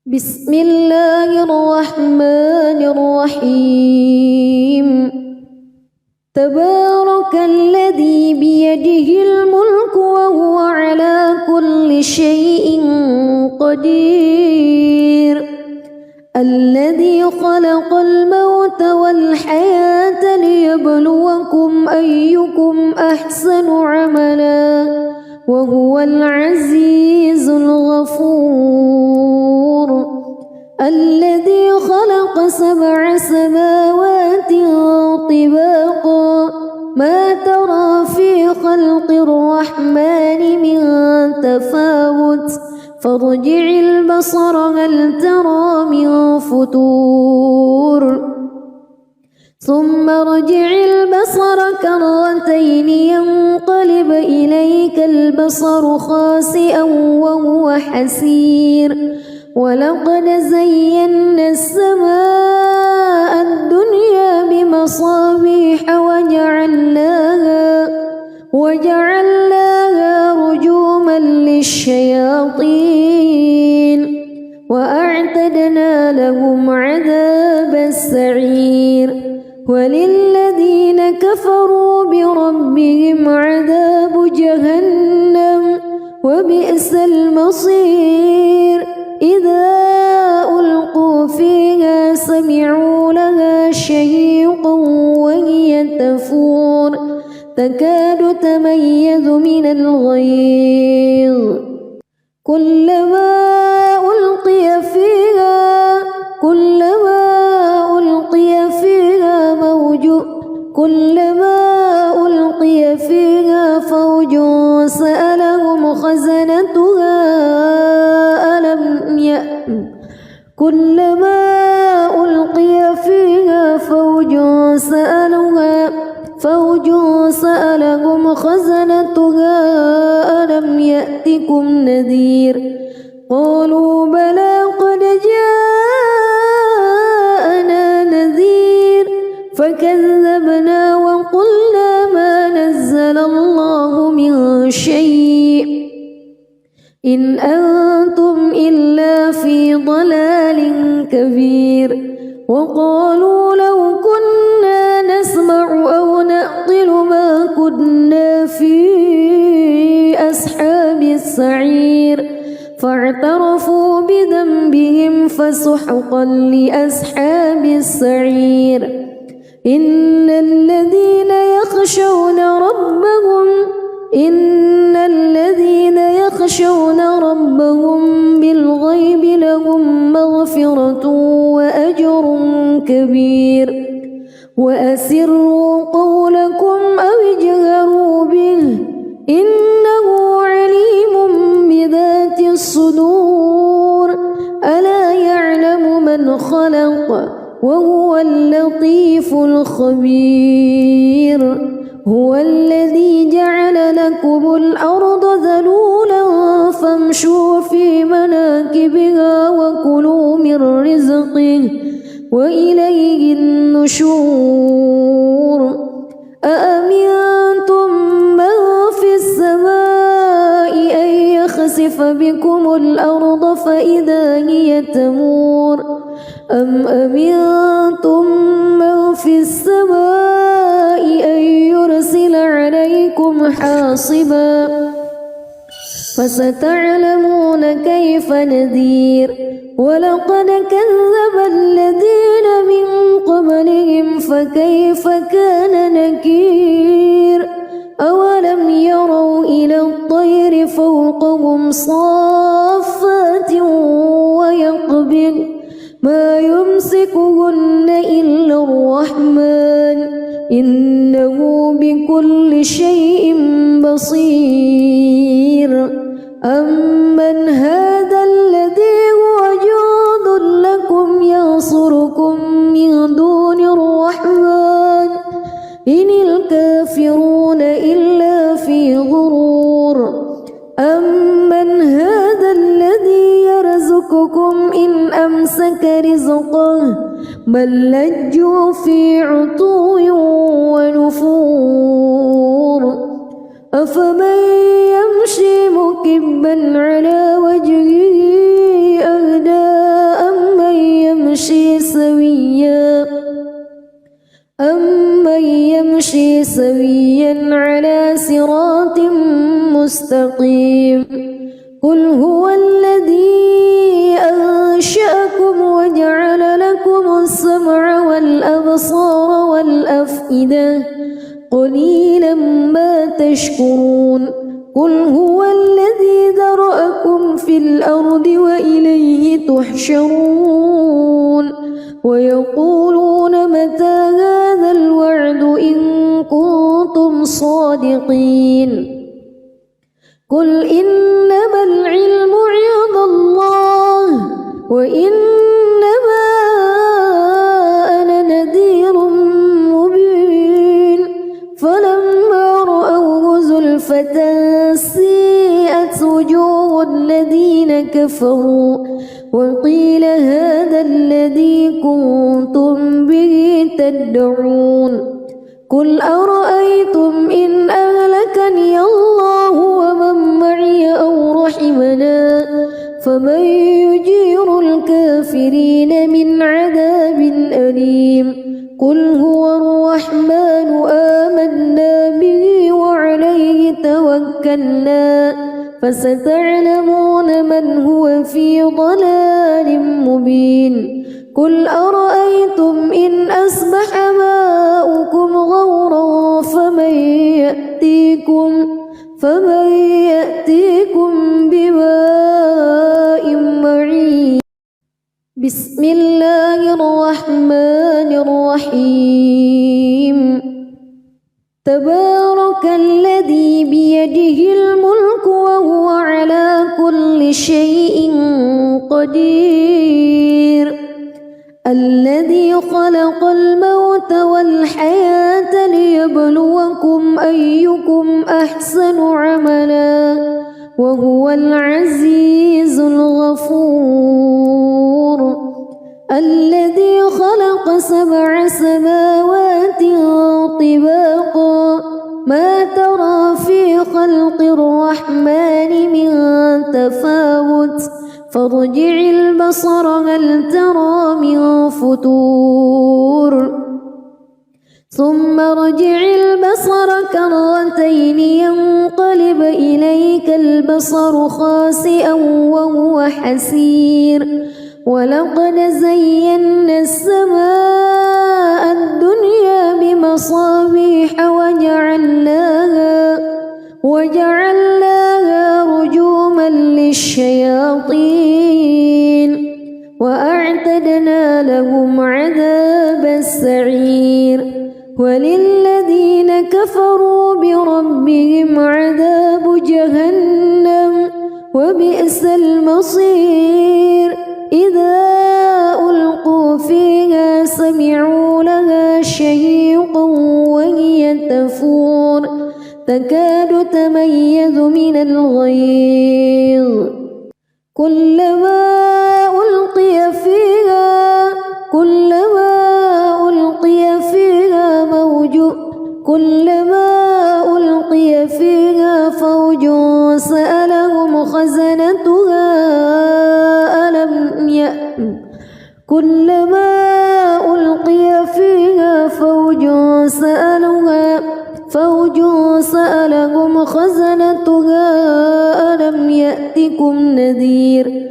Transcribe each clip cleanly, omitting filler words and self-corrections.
بسم الله الرحمن الرحيم تبارك الذي بيده الملك وهو على كل شيء قدير الذي خلق الموت والحياة ليبلوكم أيكم أحسن عملا وهو العزيز الغفور الذي خلق 7 سماوات طباقا ما ترى في خلق الرحمن من تفاوت فارجع البصر هل ترى من فتور ثم ارجع البصر كرتين ينقلب إليك البصر خاسئا وهو حسير ولقد زينا السماء الدنيا بمصابيح وجعلناها رجوما للشياطين وأعتدنا لهم عذاب السعير وللذين كفروا بربهم عذاب جهنم وبئس المصير إذا ألقوا فيها سمعوا لها شهيقا وهي تفور تكاد تميز من الغيظ كلما ألقي فيها فوج سألهم خزنتها ألم يأتكم نذير قالوا بلى قد جاءنا نذير فكذبنا وقلنا ما نزل الله من شيء إن أنتم إلا في ضلال كبير وقالوا لو كنا نسمع أو نعقل ما كنا في أصحاب السعير فاعترفوا بذنبهم فسحقا لأصحاب السعير إن الذين يخشون ربهم بالغيب لهم مغفرة وأجر كبير وأسروا قولكم أو اجهروا به إنه عليم بذات الصدور ألا يعلم من خلق وهو اللطيف الخبير هو الذي جعل لكم الأرض ذلولا فامشوا في مناكبها وكلوا من رزقه وإليه النشور أأمنتم من في السماء أن يخسف بكم الأرض فإذا هي تمور أم أمنتم من في السماء أن يرسل عليكم حاصبا فستعلمون كيف نذير ولقد كذب الذين من قبلهم فكيف كان نكير أولم يروا إلى الطير فوقهم صافات ويقبض ما يمسكهن إلا الرحمن إنه بكل شيء بصير أمن هذا الذي هو جند لكم ينصركم من دون الرحمن إن الكافرون إلا في غرور أمن هذا الذي يرزقكم إن أمسك رزقه بل لجوا في عتو ونفور أفمن يمشي مكبا على وجهه أهدى سويا على صراط مستقيم قل هو الذي أنشأكم وجعل لكم السمع والأبصار والأفئدة قليلا ما تشكرون قل هو الذي ذرأكم في الأرض وإليه تحشرون ويقولون متى هذا الوعد إن كنتم صادقين قل إنما العلم عند الله وإنما أنا نذير مبين فلما رأوه زلفة سيئت وجوه الذين كفروا وقيل هذا الذي كنتم به تدعون قل أرأيتم إن أهلكني الله ومن معي أو رحمنا فمن يجير الكافرين من عذاب أليم قل هو الرحمن آمنا به وعليه توكلنا فستعلمون من هو في ضلال مبين قل أرأيتم إن أصبح ماؤكم غورا فمن يأتيكم بماء معين بسم الله الرحمن الرحيم تبارك الذي بيده الملك وهو على كل شيء قدير الذي خلق الموت والحياة ليبلوكم أيكم أحسن عملا وهو العزيز الغفور الذي خلق 7 سماوات طباقا ما ترى في خلق الرحمن من تفاوت فارجع البصر هل ترى من فتور ثم ارجع البصر كرتين ينقلب إليك البصر خاسئا وهو حسير ولقد زينا السماء الدنيا بمصابيح وجعلناها رجوما للشياطين وأعتدنا لهم عذاب السعير وللذين كفروا بربهم عذاب جهنم وبئس المصير إذا ألقوا فيها سمعوا لها شهيقا وهي تفور تكاد تميز من الغيظ كلما ألقي فيها فوج سألهم خزنتها كلما ألقي فيها فوج سألهم خزنتها ألم يأتكم نذير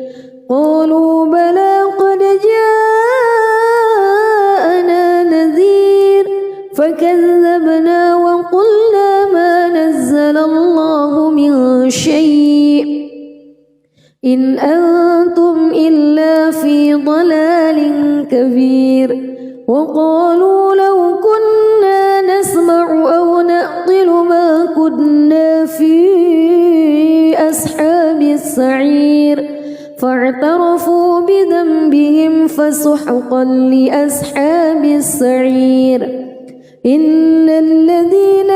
قالوا بلى قد جاءنا نذير فكذبنا وقلنا ما نزل الله من شيء إن أنتم إلا في ضلال كبير وقالوا لو كنا نسمع أو نعقل ما كنا في أصحاب السعير فاعترفوا بذنبهم فسحقا لأصحاب السعير إن الذين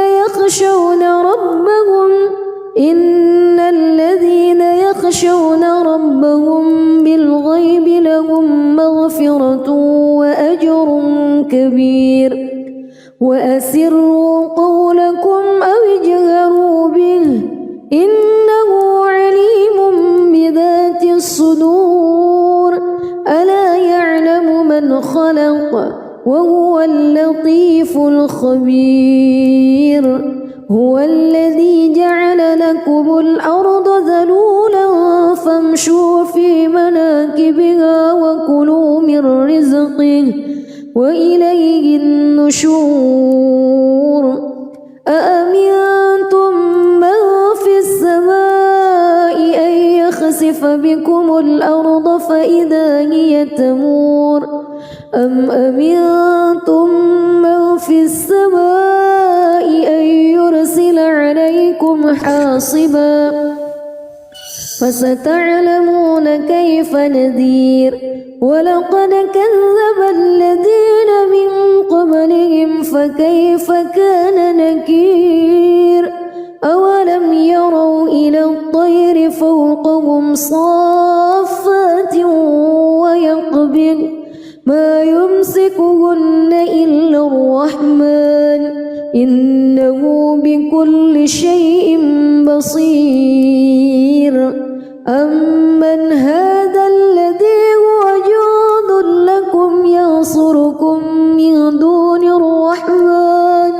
يخشون ربهم بالغيب لهم مغفرة وأجر كبير وأسروا قولكم أو اجهروا به إنه عليم بذات الصدور ألا يعلم من خلق وهو اللطيف الخبير هو الذي جعل لكم الأرض ذلولا فامشوا في مناكبها وكلوا من رزقه وإليه النشور أأمنتم من في السماء أن يخسف بكم الأرض فإذا هي تمور أم أمنتم من في السماء أن يرسل عليكم حاصبا فستعلمون كيف نذير ولقد كذب الذين من قبلهم فكيف كان نكير أولم يروا إلى الطير فوقهم صافات ويقبض ما يمسكهن إلا الرحمن إنه بكل شيء بصير أمن هذا الذي هو جند لكم ينصركم من دون الرحمن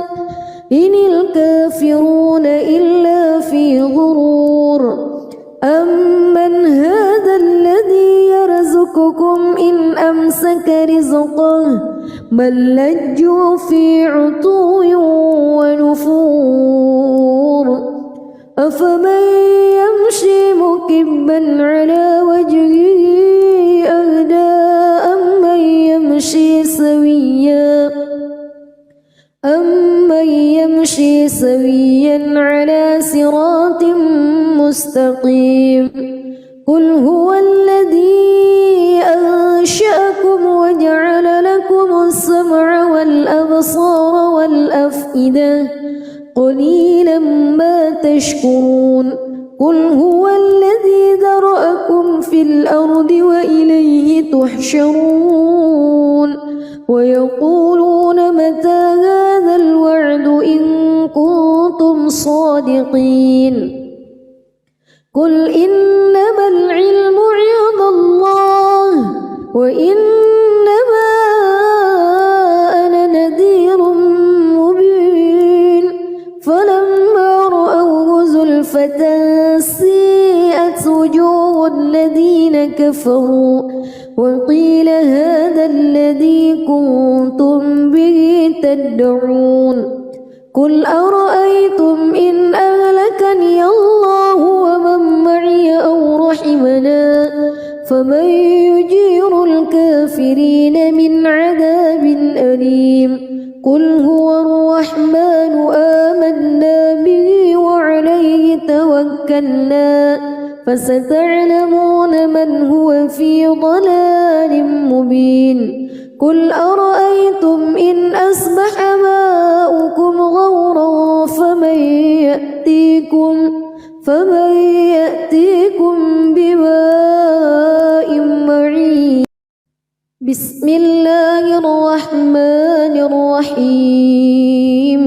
إن الكافرون إلا في غرور أمن هذا الذي يرزقكم إن أمسك رزقه بل لجوا في عتو ونفور أفمن يمشي مكبا على وجهه أهدى أمن يمشي سويا على صراط مستقيم قل هو الذي أنشأكم وجعل لكم السمع والأبصار والأفئدة قليلا ما تشكرون قل هو الذي ذرأكم في الأرض وإليه تحشرون ويقولون متى هذا الوعد إن كنتم صادقين قل إنما العلم عند الله وإنما أنا نذير مبين فلما رأوه زلفة سيئت وجوه الذين كفروا وقيل هذا الذي كنتم به تدعون قل أرأيتم إن أهلكني الله ومن معي أو رحمنا فمن يجير الكافرين من عذاب أليم قل هو الرحمن آمنا به وعليه توكلنا فستعلمون من هو في ضلال مبين قل أرأيتم إن أصبح ماؤكم غورا فمن يأتيكم بماء معين بسم الله الرحمن الرحيم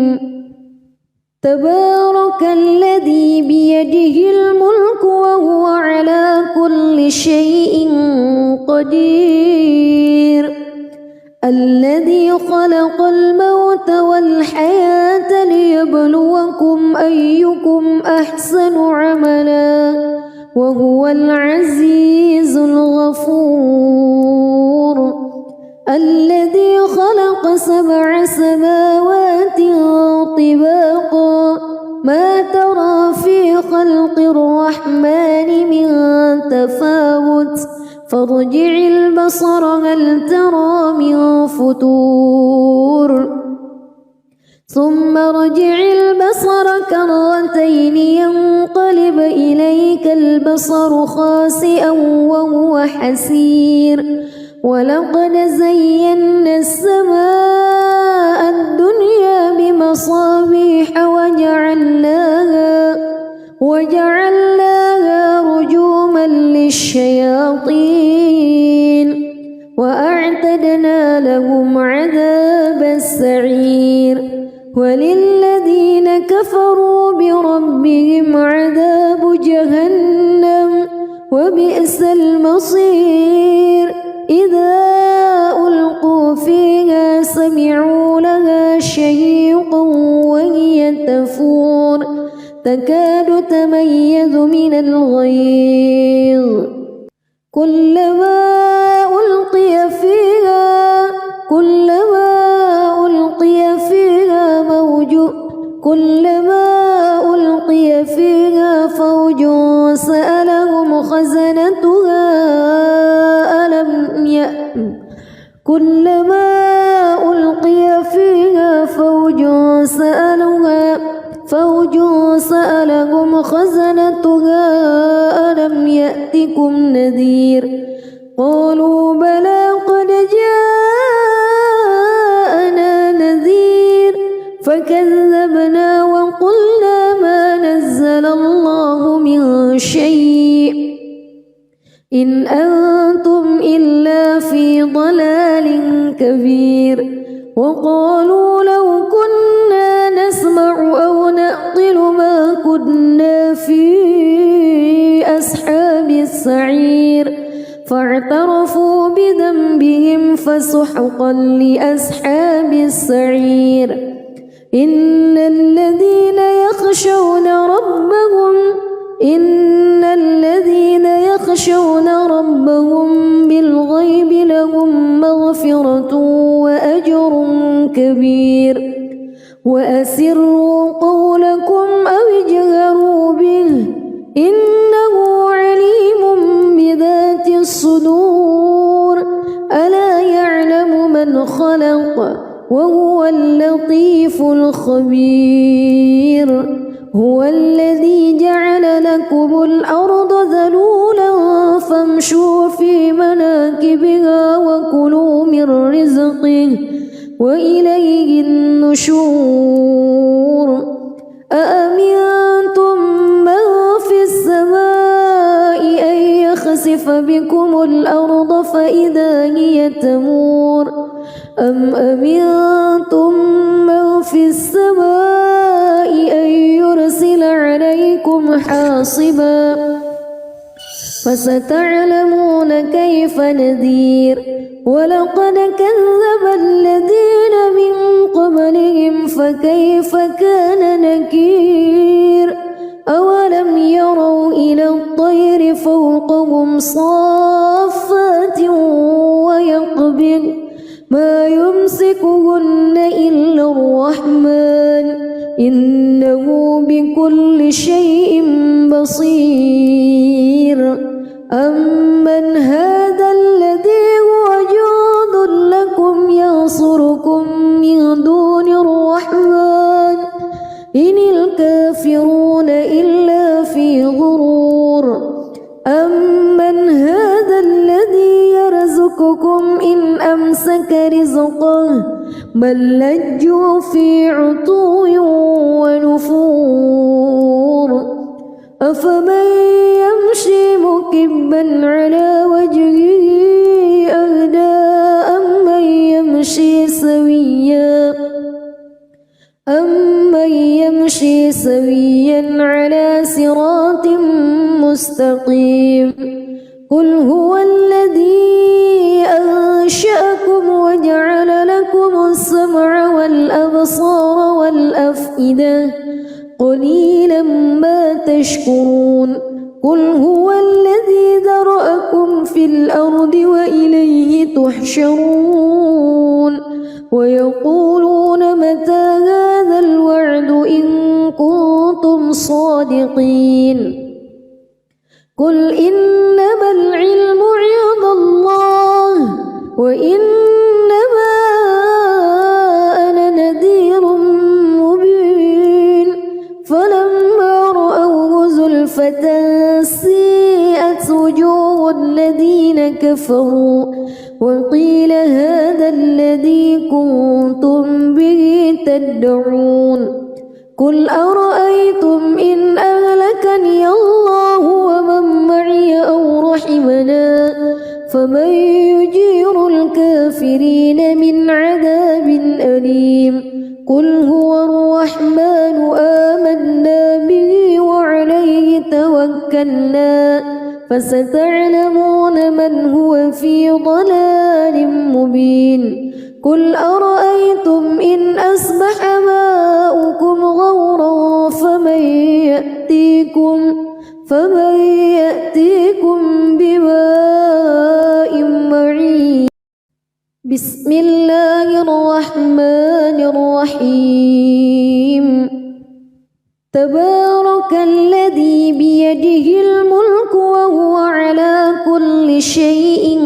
تبارك الذي بيده الملك وهو على كل شيء قدير الذي خلق الموت والحياة ليبلوكم أيكم أحسن عملا وهو العزيز الغفور الذي خلق 7 سماوات طباقا ما ترى في خلق الرحمن من تفاوت فارجع البصر هل ترى من فتور ثم ارجع البصر كرتين ينقلب إليك البصر خاسئا وهو حسير ولقد زينا السماء الدنيا بمصابيح وجعلناها رجوما للشياطين وأعتدنا لهم عذاب السعير وللذين كفروا بربهم عذاب جهنم وبئس المصير إذا ألقوا فيها تكاد تميز من الغيظ كلما ألقي فيها فوج سألهم خزنتها ألم يأتكم نذير قالوا بلى قد جاءنا نذير فكذبنا وقلنا ما نزل الله من شيء إن أنتم إلا في ضلال كبير وقالوا لو كنا نسمع أو نعقل ما كنا في أصحاب السعير فاعترفوا بذنبهم فسحقا لأصحاب السعير إن الذين يخشون ربهم بالغيب لهم مغفرة وأجر كبير وأسروا قولكم أو اجهروا به إنه عليم بذات الصدور ألا يعلم من خلق وهو اللطيف الخبير هو الذي جعل لكم الأرض ذلولا فامشوا في مناكبها وكلوا من رزقه وإليه النشور أأمنتم من في السماء أن يخسف بكم الأرض فإذا هي تمور أم أمنتم من في السماء أن يرسل عليكم حاصبا فستعلمون كيف نذير ولقد كذب الذين من قبلهم فكيف كان نكير أولم يروا إلى الطير فوقهم صافات ويقبض ما يمسكهن إلا الرحمن إنه بكل شيء بصير أمن هذا الذي هو جند لكم ينصركم من دون الرحمن إن الكافرون إلا في غرور أمن هذا الذي يرزقكم إن أمسك رزقه بل لجوا في عتو ونفور أفمن يمشي مكبا على وجهه أهدى أمن يمشي سويا على صراط مستقيم قل هو الذي أنشأكم وجعل لكم السمع والأبصار والأفئدة قليلا ما تشكرون قل هو الذي ذرأكم في الأرض وإليه تحشرون ويقولون متى هذا الوعد إن كنتم صادقين قل إنما العلم عند الله وإنما أنا نذير مبين فلما رأوه زلفة سيئت وجوه الذين كفروا وقيل هذا الذي كنتم به تدعون قل أرأيتم إن أهلكني الله ومن معي أو رحمنا فمن يجير الكافرين من عذاب أليم قل هو الرحمن آمنا به وعليه توكلنا فستعلمون من هو في ضلال مبين قل أرأيتم إن أصبح ماؤكم غورا فمن يأتيكم بماء معين. بسم الله الرحمن الرحيم. تبارك الذي بيده الملك وهو على كل شيء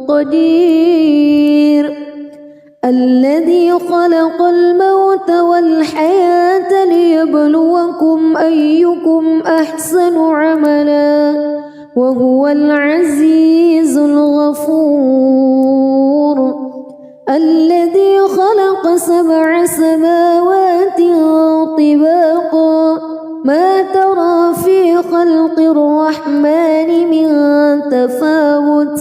قدير. الذي خلق الموت والحياة ليبلوكم أيكم أحسن عملا وهو العزيز الغفور. الذي خلق 7 سماوات طباقا ما ترى في خلق الرحمن من تفاوت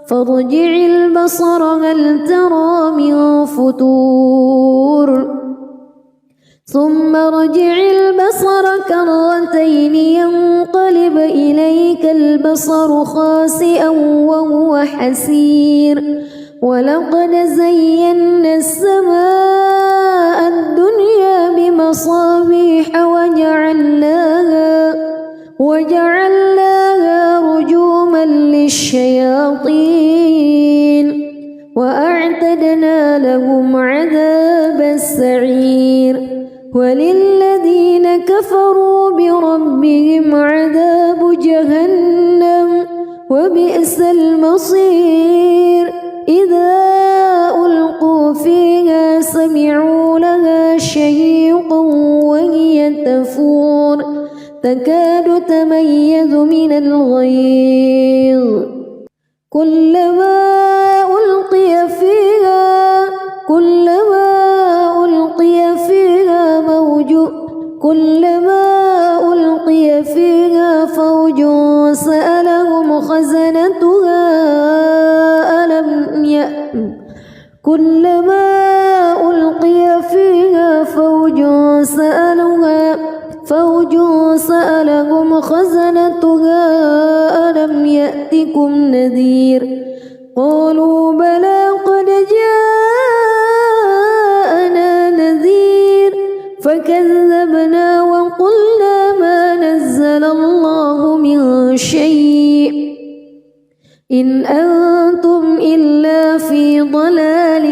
فارجع البصر هل ترى من فتور ثم ارجع البصر كرتين ينقلب إليك البصر خاسئا وهو حسير. ولقد زينا السماء الدنيا بمصابيح وجعلناها رجوما للشياطين وأعتدنا لهم عذاب السعير. وللذين كفروا بربهم عذاب جهنم وبئس المصير. إذا ألقوا فيها سمعوا لها شهيقا وهي تفور تكاد تميز من الغيظ. كلما ألقي فيها فوج سألهم خزنتها ألم يأتكم نذير. قالوا بلى قد جاءنا نذير فكذبنا وقلنا ما نزل الله من شيء إن أنتم إلا في ضلال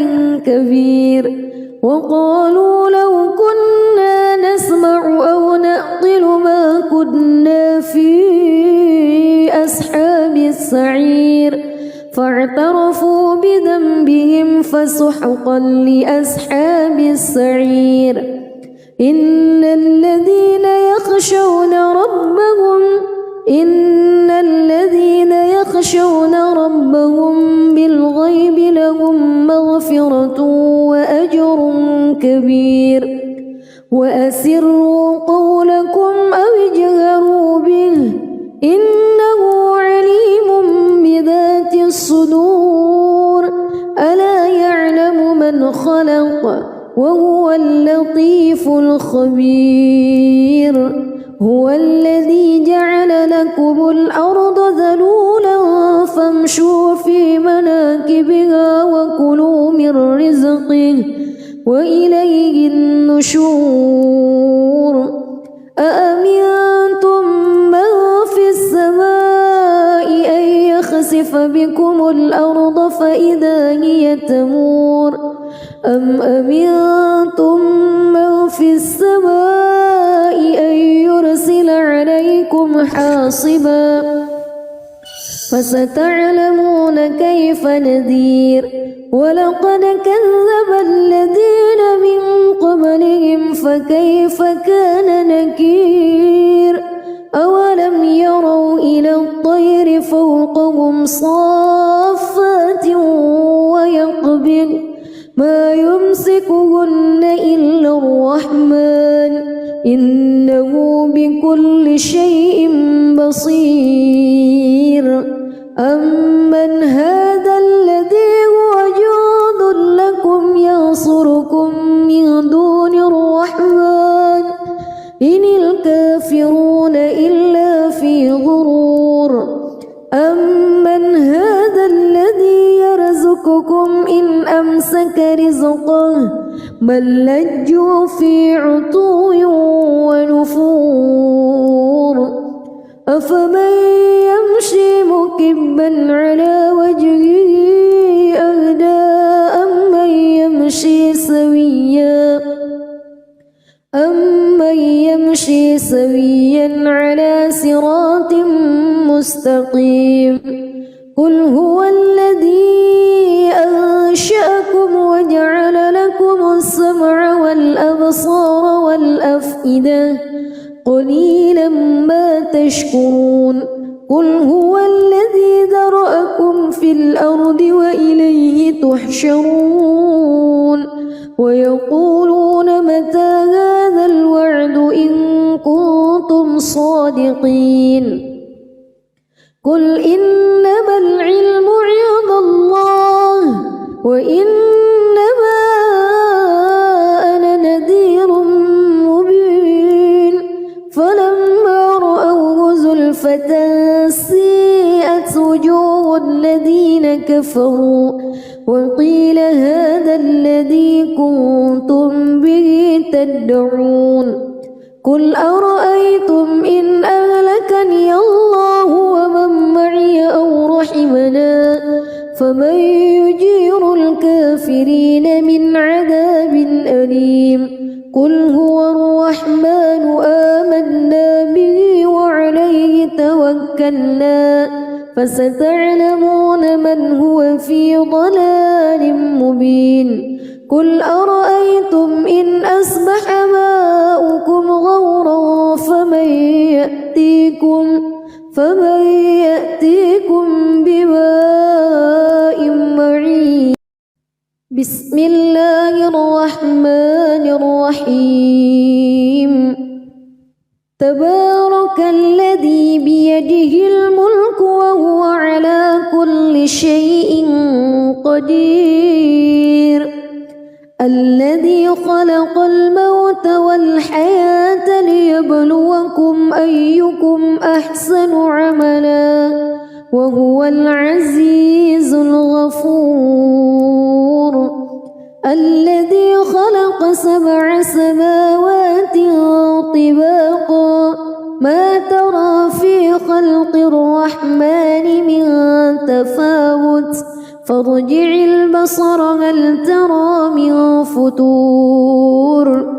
كبير. وقالوا لو كنا نسمع أو نعقل ما كنا في أصحاب السعير فاعترفوا بذنبهم فسحقا لأصحاب السعير. إن الذين يخشون ربهم بالغيب لهم مغفرة وأجر كبير. وأسروا قولكم أو اجهروا به إنه عليم بذات الصدور. ألا يعلم من خلق وهو اللطيف الخبير. هو الذي جعل لكم الأرض ذلولا فامشوا في مناكبها وكلوا من رزقه وإليه النشور. أأمنتم من في السماء أن يخسف بكم الأرض فإذا هي تمور أم أمنتم من في السماء أن يرسل عليكم حاصبا فستعلمون كيف نذير. ولقد كذب الذين من قبلهم فكيف كان نكير. أولم يروا إلى الطير فوقهم صافات ويقبض ما يمسكهن إلا الرحمن إنه بكل شيء بصير. أمن هذا الذي هو جند لكم ينصركم من دون الرحمن إن الكافرون إلا في غرور. أمن هذا الذي يرزقكم يرزقكم إن أمسك رزقه بل لجوا في عتو ونفور أفمن يمشي مكبا على وجهه أهدى أمن يمشي سويا على صراط مستقيم قل هو الذي أنشأكم وجعل لكم السمع والأبصار والأفئدة قليلا ما تشكرون قل هو الذي ذرأكم في الأرض وإليه تحشرون ويقولون متى هذا الوعد إن كنتم صادقين قل إنما العلم عند الله وإنما أنا نذير مبين فلما رأوه زلفة سيئت وجوه الذين كفروا وقيل هذا الذي كنتم به تدعون قل أرأيتم إن أهلكني الله ومن معي أو رحمنا فمن يجير الكافرين من عذاب أليم قل هو الرحمن آمنا به وعليه توكلنا فستعلمون من هو في ضلال مبين قل أرأيتم إن أصبح ماؤكم غورا فمن يأتيكم بماء معين بسم الله الرحمن الرحيم تبارك الذي بيده الملك وهو على كل شيء قدير الذي خلق الموت والحياة ليبلوكم أيكم أحسن عملا وهو العزيز الغفور الذي خلق 7 سماوات طباقا ما ترى في خلق الرحمن من تفاوت فارجع البصر هل ترى من فتور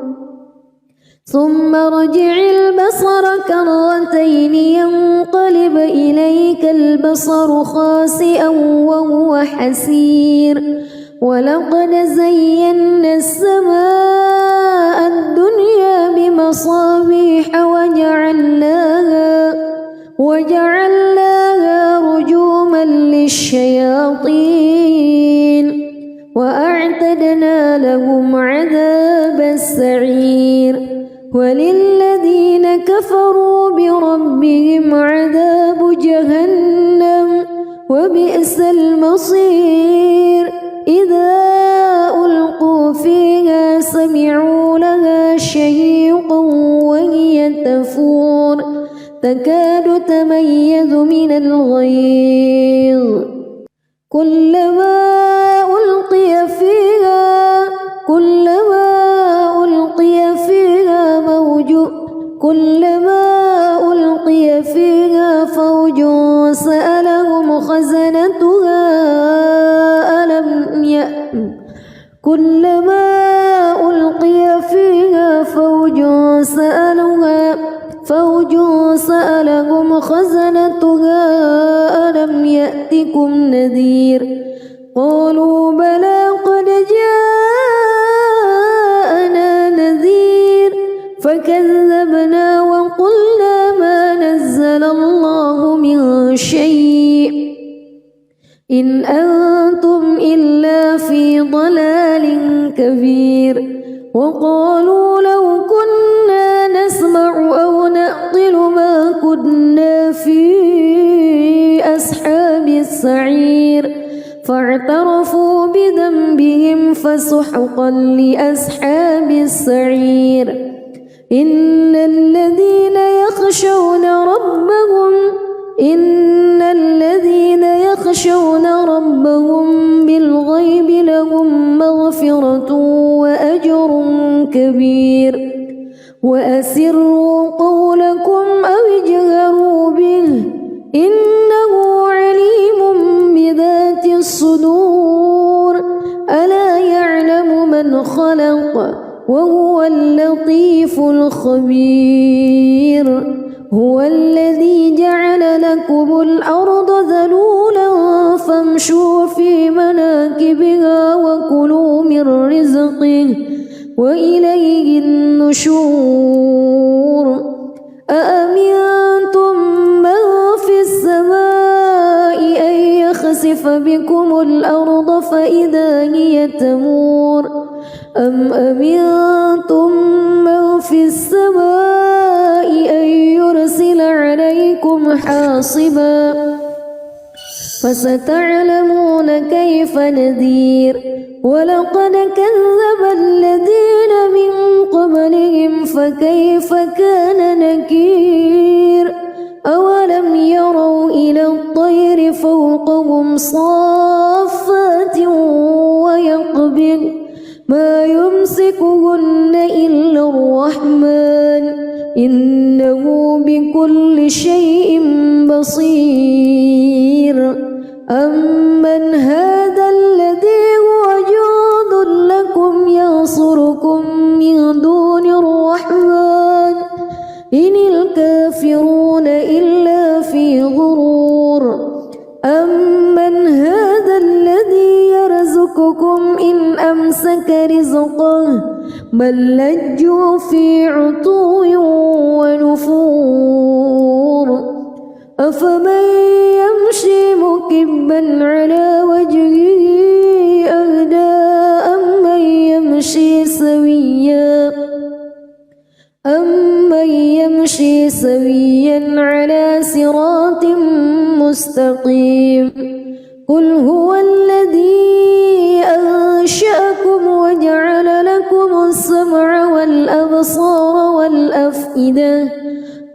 ثم ارجع البصر كرتين ينقلب إليك البصر خاسئا وهو حسير ولقد زينا السماء الدنيا بمصابيح وجعلناها رجوما للشياطين وأعتدنا لهم عذاب السعير وللذين كفروا بربهم عذاب جهنم وبئس المصير إذا ألقوا فيها سمعوا لها شهيقا وهي تفور تكاد تميز من الغيظ كلما ألقي فيها فوج سألهم خزنتها كلما ألقي فيها فوج سألهم خزنتها ألم يأتكم نذير قالوا بلى قد جاءنا نذير فكذبنا وقلنا ما نزل الله من شيء إن أنتم إلا في ضلال كبير وقالوا لو كنا نسمع أو نعقل ما كنا في أصحاب السعير فاعترفوا بذنبهم فسحقا لأصحاب السعير إن الذين يخشون ربهم بالغيب كبير وأسروا قولكم أو اجهروا به إنه عليم بذات الصدور ألا يعلم من خلق وهو اللطيف الخبير هو الذي جعل لكم الأرض ذلولا فامشوا في مناكبها وكلوا من رزقه وإليه النشور أأمنتم من في السماء أن يخسف بكم الأرض فإذا هي تمور أم أمنتم من في السماء أن يرسل عليكم حاصبا فستعلمون كيف نذير ولقد كذب الذين من قبلهم فكيف كان نكير أولم يروا إلى الطير فوقهم صافات ويقبض ما يمسكهن إلا الرحمن إنه بكل شيء بصير أمن هذا الذي هو جند لكم ينصركم من دون الرحمن إن الكافرون إلا في غرور أمن هذا الذي يرزقكم إن أمسك رزقه بل لجوا في عتو ونفور أفمن يمشي مكبا على وجهه أهدى أمن يمشي سويا على صراط مستقيم قل هو الذي أنشأكم وجعل لكم السمع والأبصار والأفئدة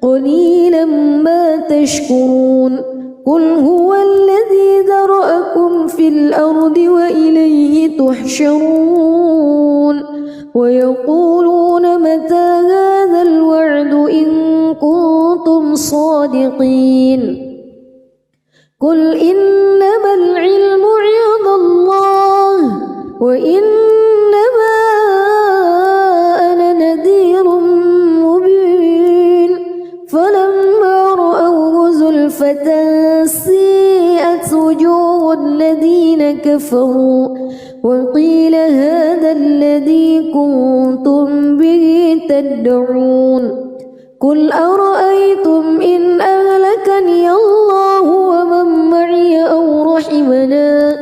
قليلا ما تشكرون قل هو الذي ذرأكم في الأرض وإليه تحشرون ويقولون متى هذا الوعد إن كنتم صادقين قل إنما العلم عند الله وإنما أنا نذير مبين فلما رأوه زلفة سيئت وجوه الذين كفروا وقيل هذا الذي كنتم به تدعون قل أرأيتم إن أهلكني الله ومن معي أو رحمنا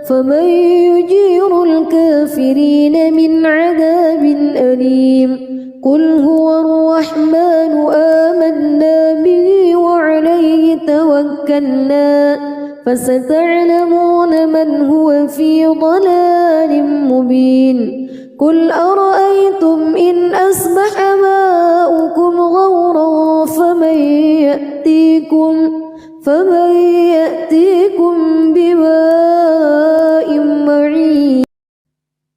فمن يجير الكافرين من عذاب أليم قل هو الرحمن آمنا به وعليه توكلنا فستعلمون من هو في ضلال مبين قل أرأيتم إن أصبح ماؤكم غورا فمن يأتيكم بماء معين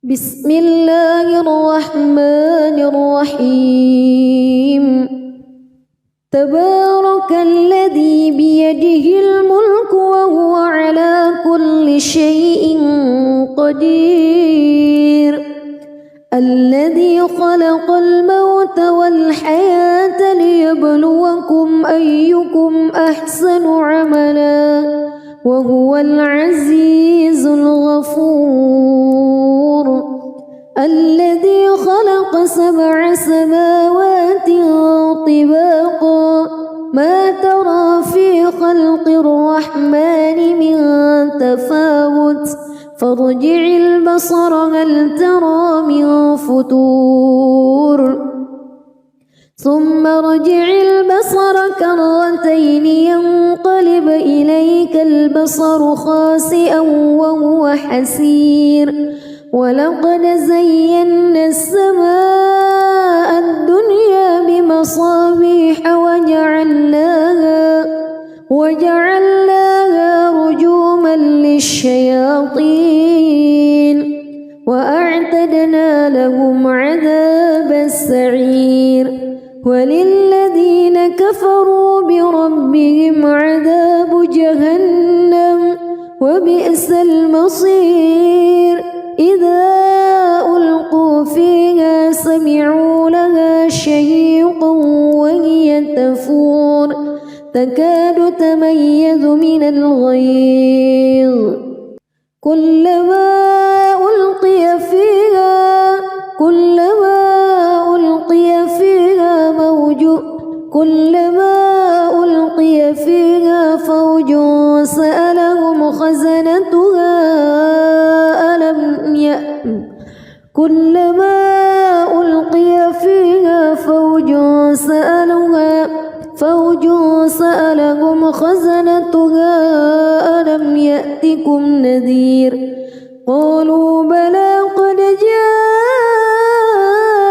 بسم الله الرحمن الرحيم تبارك الذي بيده الملك وهو على كل شيء قدير الذي خلق الموت والحياة ليبلوكم أيكم أحسن عملا وهو العزيز الغفور الذي خلق 7 سماوات طباقا ما ترى في خلق الرحمن من تفاوت فارجع البصر هل ترى من فتور ثم ارجع البصر كرتين ينقلب إليك البصر خاسئا وهو حسير ولقد زينا السماء الدنيا بمصابيح وجعلناها رجوما للشياطين وأعتدنا أعتدنا لهم عذاب السعير وللذين كفروا بربهم عذاب جهنم وبئس المصير إذا ألقوا فيها سمعوا لها شهيقا وهي تفور تكاد تميز من الغيظ كلما ألقي فيها فوج سألهم خزنتها ألم يأتكم نذير قالوا بلى قد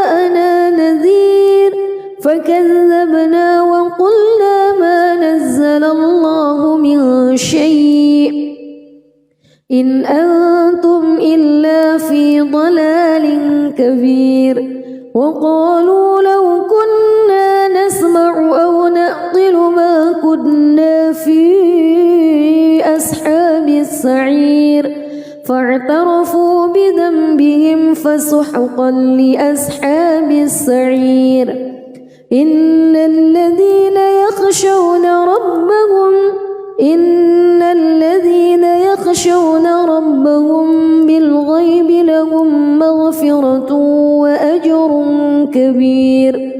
جاءنا نذير فكذبنا وقلنا ما نزل الله من شيء إن أنتم إلا في ضلال كبير وقالوا لو كنا نسمع أو نعقل ما كنا في أصحاب السعير فاعترفوا بذنبهم فسحقا لأصحاب السعير إن الذين يخشون ربهم بالغيب لهم مغفرة وأجر كبير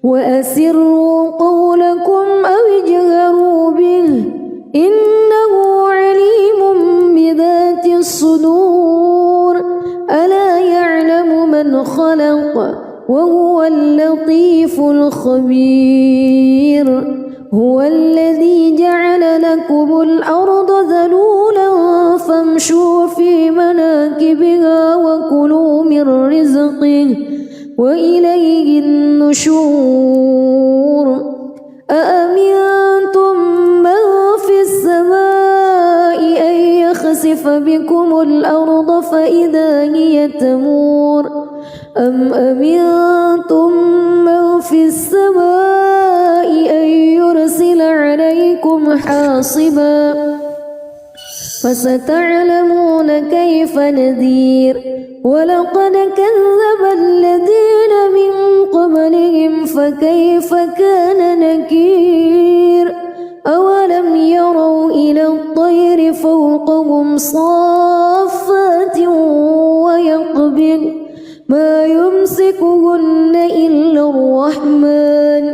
وأسروا قولكم أو اجهروا به إنه عليم بذات الصدور ألا يعلم من خلق وهو اللطيف الخبير هو الذي جعل لكم الأرض ذلولا فامشوا في مناكبها وكلوا من رزقه وإليه النشور أأمنتم من في السماء أن يخسف بكم الأرض فإذا هي تمور أم أمنتم من في السماء أن يرسل عليكم حاصبا فستعلمون كيف نذير ولقد كذب الذين من قبلهم فكيف كان نكير أولم يروا إلى الطير فوقهم صافات ويقبض ما يمسكهن إلا الرحمن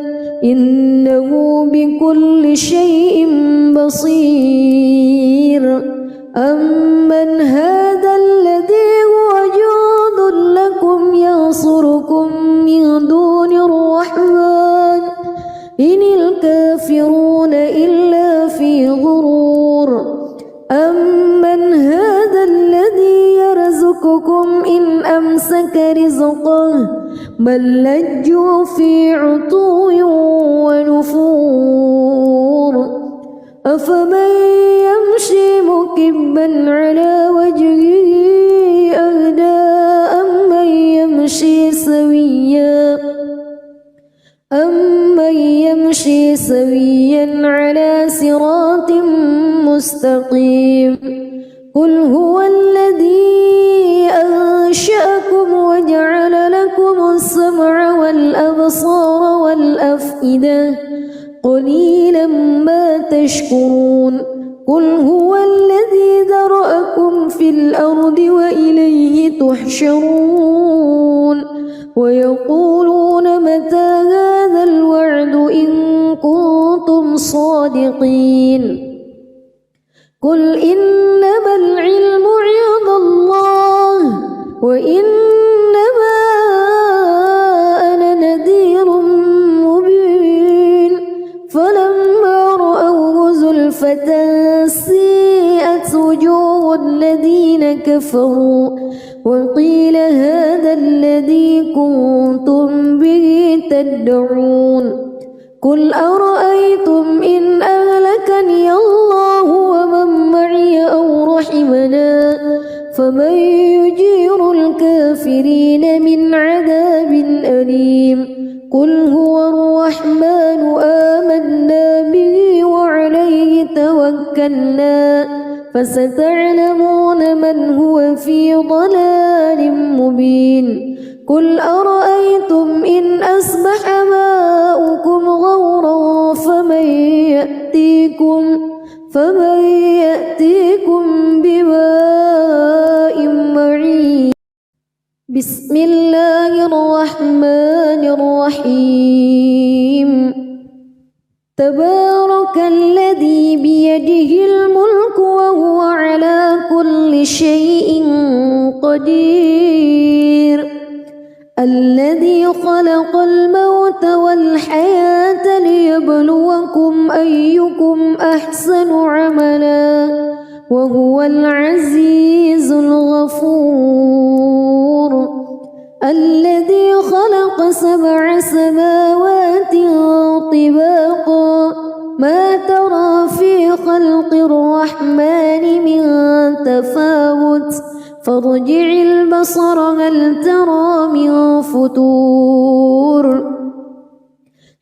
إنه بكل شيء بصير أمن هذا الذي هو جند لكم ينصركم من دون الرحمن إن الكافرون إلا في غرور أمن هذا الذي يرزقكم إن أمسك رزقه بل لجوا في عتو ونفور أفمن يمشي مكبا على وجهه أهدى أمن يمشي سويا على صراط مستقيم قل هو الذي أنشأكم وجعل لكم السمع والأبصار والأفئدة قليلا ما تشكرون قل هو الذي ذرأكم في الأرض وإليه تحشرون ويقولون متى هذا الوعد إن كنتم صادقين قل إنما العلم عند الله وإنما أنا نذير مبين فلما رأوه زلفة سيئت وجوه الذين كفروا وقيل هذا الذي كنتم به تدعون قل أرأيتم إن أهلكني الله ومن معي أو رحمنا فمن يجير الكافرين أليم قل هو الرحمن آمنا به وعليه توكلنا فستعلمون من هو في ضلال مبين قل أرأيتم إن أصبح ماؤكم غورا فمن يأتيكم بماء معين بسم الله الرحمن الرحيم تبارك الذي بيده الملك وهو على كل شيء قدير الذي خلق الموت والحياة ليبلوكم أيكم أحسن عملا وهو العزيز الغفور الذي خلق 7 سماوات طباقا ما ترى في خلق الرحمن من تفاوت فارجع البصر هل ترى من فتور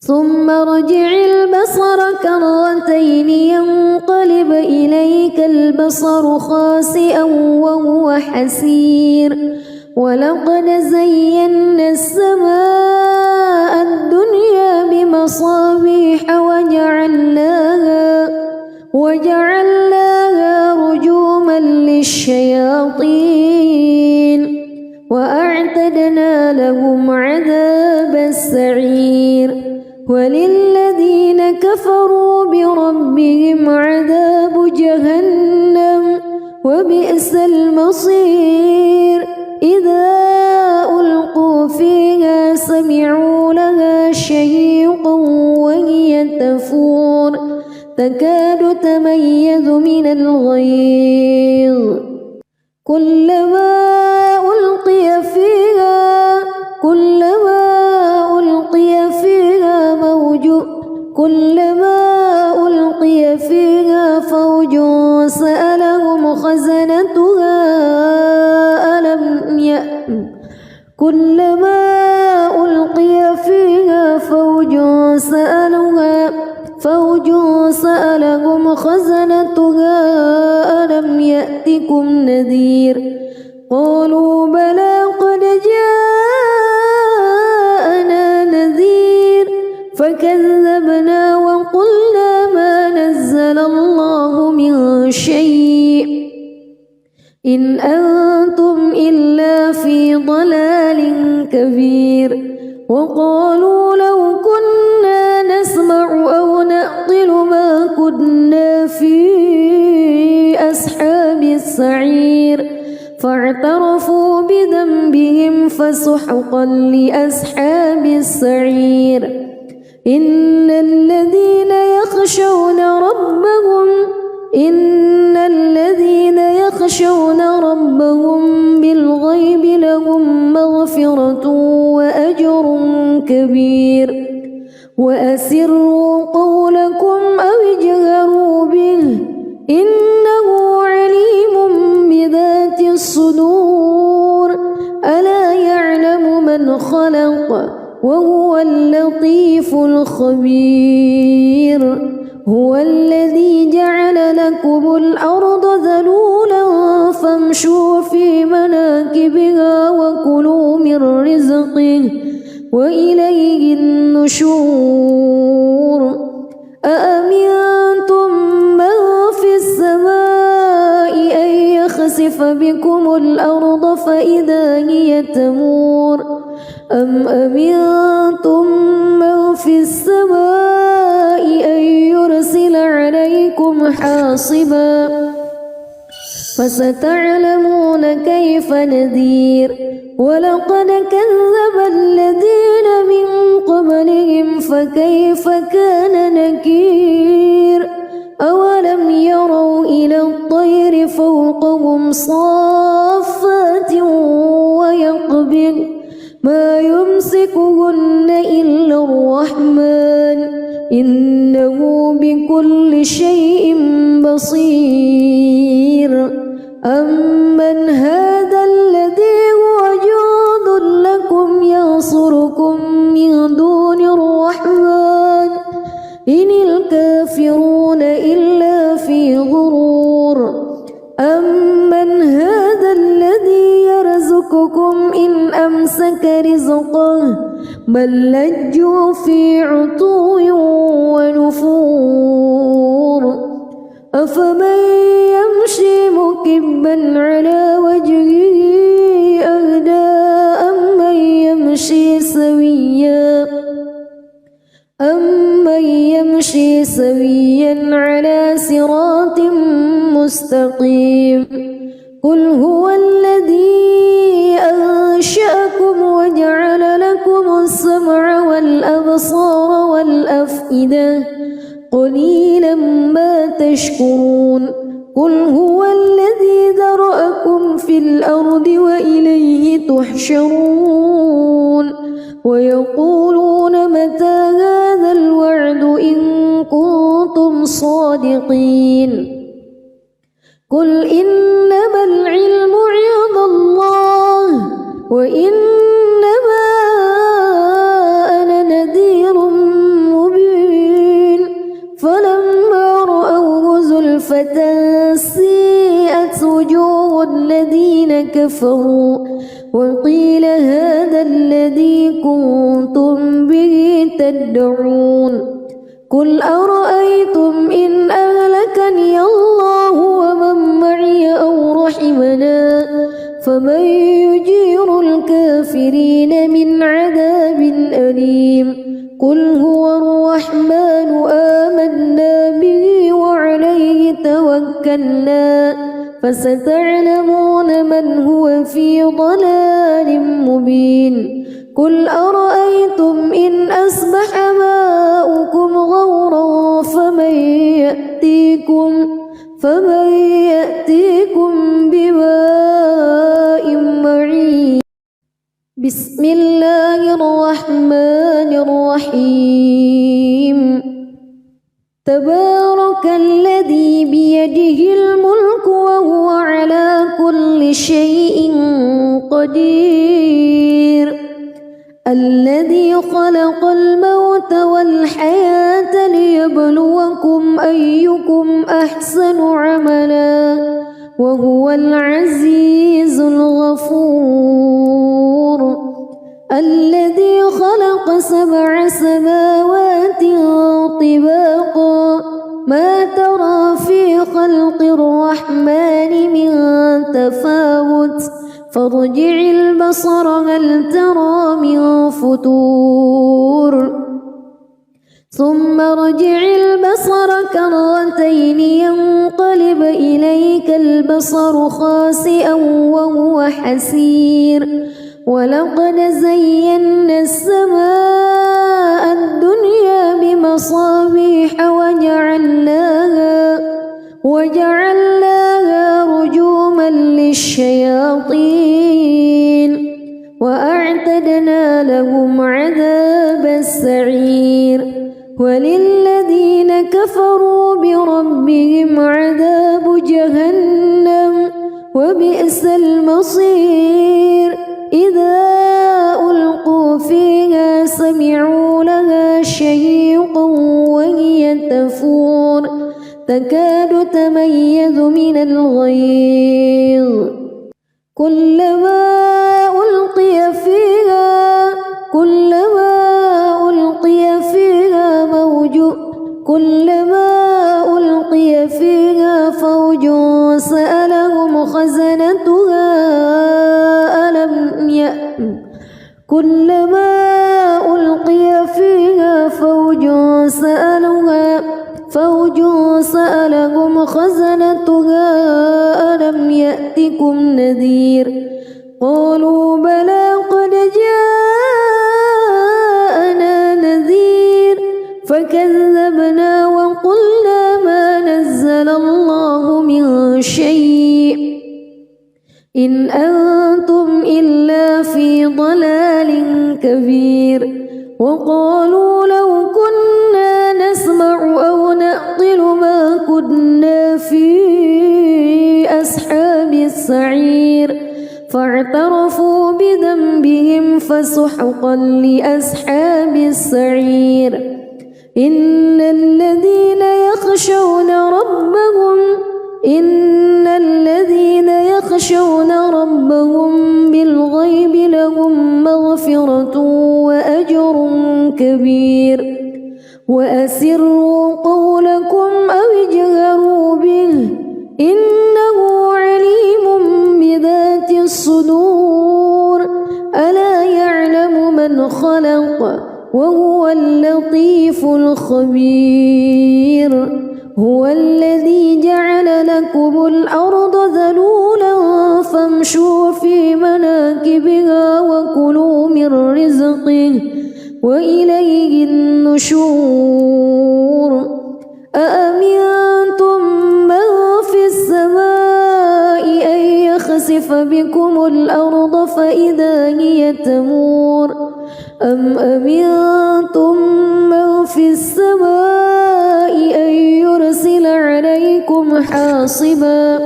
ثم ارجع البصر كرتين ينقلب إليك البصر خاسئا وهو حسير ولقد زينا السماء الدنيا بمصابيح وجعلناها رجوما للشياطين وأعتدنا لهم عذاب السعير وللذين كفروا بربهم عذاب جهنم وبئس المصير إذا ألقوا فيها سمعوا لها شهيقا وهي تفور تكاد تميز من الغيظ كلما ألقي فيها فوج سألهم خزنتها كلما ألقي فيها فوج سألهم خزنتها ألم يأتكم نذير قالوا بلى قد جاءنا نذير فكذبنا وقلنا ما نزل الله من شيء إن أنتم إلا في ضلال كبير وقالوا لو كنا نسمع أو نعقل ما كنا في أصحاب السعير فاعترفوا بذنبهم فسحقا لأصحاب السعير إن الذين يخشون ربهم بالغيب لهم مغفرة وأجر كبير وأسروا قولكم أو اجهروا به إنه عليم بذات الصدور ألا يعلم من خلق وهو اللطيف الخبير هو الذي جعل لكم الأرض ذلولا فامشوا في مناكبها وكلوا من رزقه وإليه النشور أأمنتم من في السماء أن يخسف بكم الأرض فإذا هي تمور أم أمنتم من في السماء أن يرسل عليكم حاصبا فستعلمون كيف نذير ولقد كذب الذين من قبلهم فكيف كان نكير أولم يروا إلى الطير فوقهم صافات ويقبض ما يمسكهن إلا الرحمن إنه بكل شيء بصير أمن هذا الذي هو جند لكم ينصركم يرزقكم إن أمسك رزقه بل لجوا في عتو ونفور أفمن يمشي مكبا على وجهه أهدى أمن يمشي سويا على صراط مستقيم قل هو الذي أنشأكم وجعل لكم السمع والأبصار والأفئدة قليلا ما تشكرون قل هو الذي ذرأكم في الأرض وإليه تحشرون ويقولون متى هذا الوعد إن كنتم صادقين قل إنما العلم عند الله وإنما أنا نذير مبين فلما رأوه زلفة سيئت وجوه الذين كفروا وقيل هذا الذي كنتم به تدعون قل أرأيتم إن أهلكني الله ومن معي أو رحمنا فمن يجير الكافرين من عذاب أليم قل هو الرحمن آمنا به وعليه توكلنا فستعلمون من هو في ضلال مبين قل أرأيتم إن أصبح ماؤكم غورا فمن يأتيكم بماء معين بسم الله الرحمن الرحيم تبارك الذي بيده الملك وهو على كل شيء قدير الذي خلق الموت والحياة ليبلوكم أيكم أحسن عملا وهو العزيز الغفور الذي خلق 7 سماوات طباقا ما ترى في خلق الرحمن من تفاوت فارجع البصر هل ترى من فتور ثم ارجع البصر كرتين ينقلب إليك البصر خاسئا وهو حسير ولقد زينا السماء الدنيا بمصابيح وجعلناها رجوما للشياطين وأعتدنا لهم عذاب السعير وللذين كفروا بربهم عذاب جهنم وبئس المصير إذا ألقوا فيها سمعوا لها شهيقا وهي تفور تكاد تميز من الغيظ كلما ألقي فيها فوج سألهم خزنتها كلما ألقي فيها فوج سألهم خزنتها ألم يأتكم نذير قالوا بلى قد جاءنا نذير فكذبنا وقلنا ما نزل الله من شيء إن أنتم إلا في ضلال كبير وقالوا لو كنا نسمع أو نعقل ما كنا في أصحاب السعير فاعترفوا بذنبهم فسحقا لأصحاب السعير إن الذين يخشون ربهم بالغيب لهم مغفرة وأجر كبير وأسروا قولكم أو اجهروا به إنه عليم بذات الصدور ألا يعلم من خلق وهو اللطيف الخبير هو الذي جعل لكم الأرض ذلولا فامشوا في مناكبها وكلوا من رزقه وإليه النشور أأمنتم من في السماء أن يخسف بكم الأرض فإذا هي تمور أم أمنتم من في السماء أن يرسل عليكم حاصبا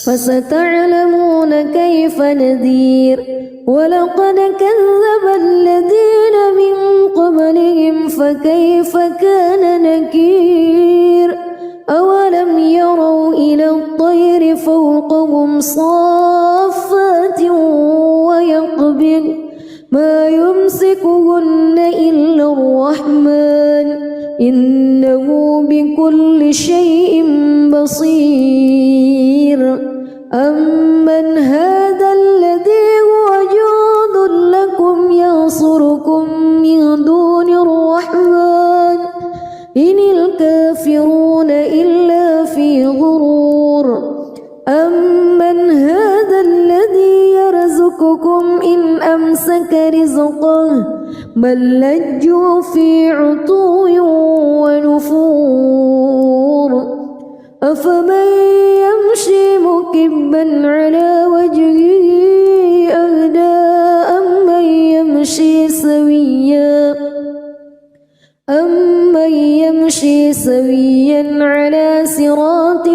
فستعلمون كيف نذير ولقد كذب الذين من قبلهم فكيف كان نكير أولم يروا إلى الطير فوقهم صافات ويقبض ما يمسكهن إلا الرحمن إنه بكل شيء بصير أمن هذا الذي هو جند لكم ينصركم من دون الرحمن إن الكافرون إلا في غرور أمن هذا الذي يرزقكم إن أمسك رزقه بل لجوا في عتو ونفور أفمن يمشي مكبا على وجهه أهدى أمن يمشي سويا على صراط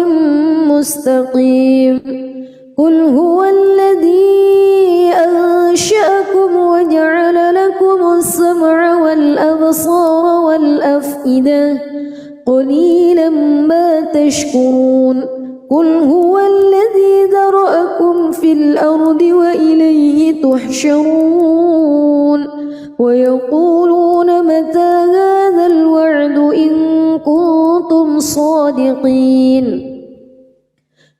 مستقيم قل هو الذي أنشأكم وجعل لكم السمع والأبصار والأفئدة قليلا ما تشكرون قل هو الذي ذرأكم في الأرض وإليه تحشرون ويقولون متى هذا الوعد إن كنتم صادقين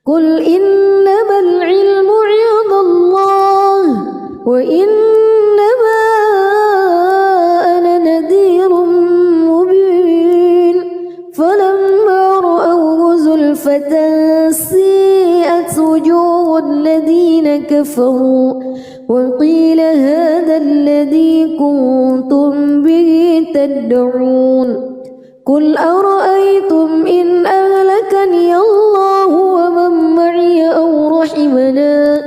قل إنما العلم عند الله وإنما أنا نذير مبين فلما رأوه زلفة سيئت وجوه الذين كفروا وقيل هذا الذي كنتم به تدعون قل أرأيتم إن أهلكني الله ومن معي أو رحمنا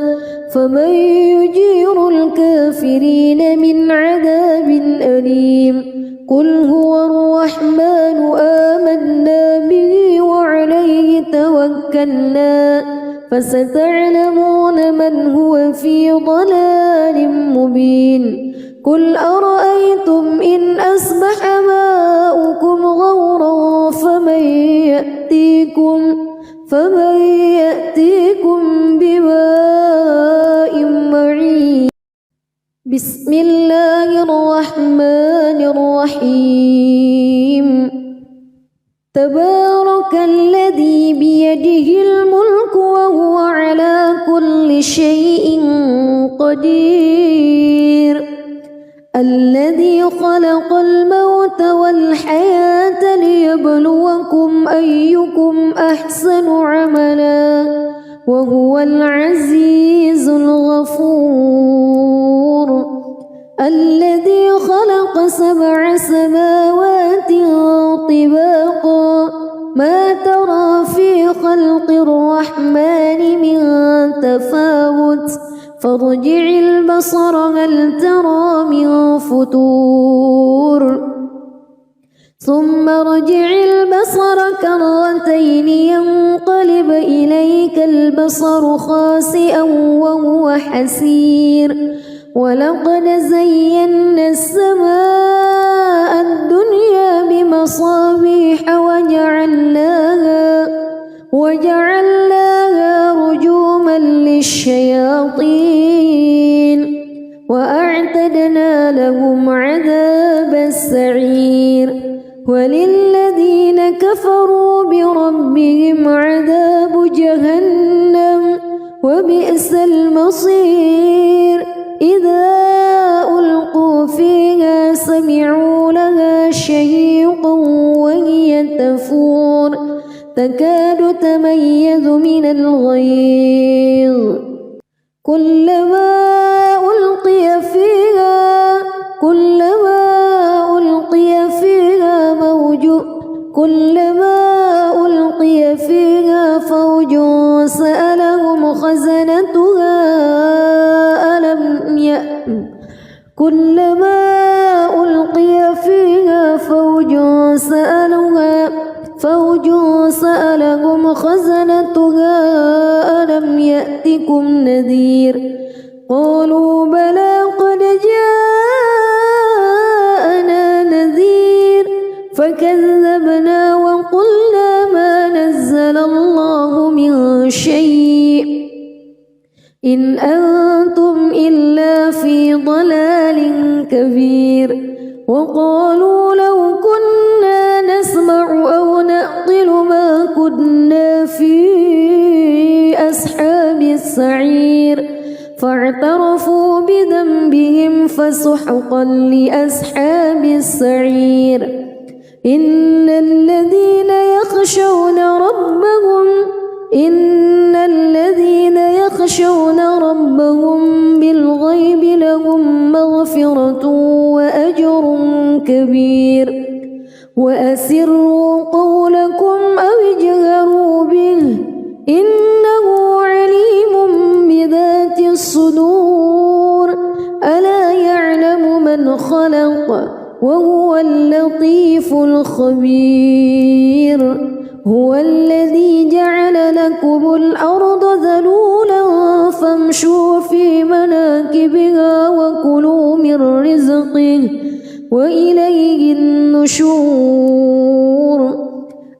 فمن يجير الكافرين من عذاب أليم قل هو الرحمن آمنا به وعليه توكلنا فستعلمون من هو في ضلال مبين قل أرأيتم إن أصبح ماؤكم غورا فمن يأتيكم بماء معين بسم الله الرحمن الرحيم تبارك الذي بيده الملك وهو على كل شيء قدير الذي خلق الموت والحياة ليبلوكم أيكم أحسن عملا وهو العزيز الغفور الذي خلق 7 سماوات طباقا ما ترى في خلق الرحمن من تفاوت فارجع البصر هل ترى من فتور ثم ارجع البصر كرتين ينقلب إليك البصر خاسئا وهو حسير ولقد زينا السماء الدنيا بمصابيح وجعلناها رجوما للشياطين لهم عذاب السعير وللذين كفروا بربهم عذاب جهنم وبئس المصير إذا ألقوا فيها سمعوا لها شهيقا وهي تفور تكاد تميز من الغيظ كلما ألقي فيها فوج سألهم خزنتها ألم يأتكم نذير قالوا بلى قد جاءنا نذير فكذبنا وقلنا ما نزل الله من شيء إن أنتم إلا في ضلال كبير وقالوا لو كنا نسمع أو نعقل ما كنا في أصحاب السعير فاعترفوا بذنبهم فسحقا لأصحاب السعير إن الذين يخشون ربهم بالغيب لهم مغفرة وأجر كبير وأسروا قولكم أو اجهروا به إنه عليم بذات الصدور ألا يعلم من خلق وهو اللطيف الخبير هو الذي جعل لكم الأرض ذلولا فامشوا في مناكبها وكلوا من رزقه وإليه النشور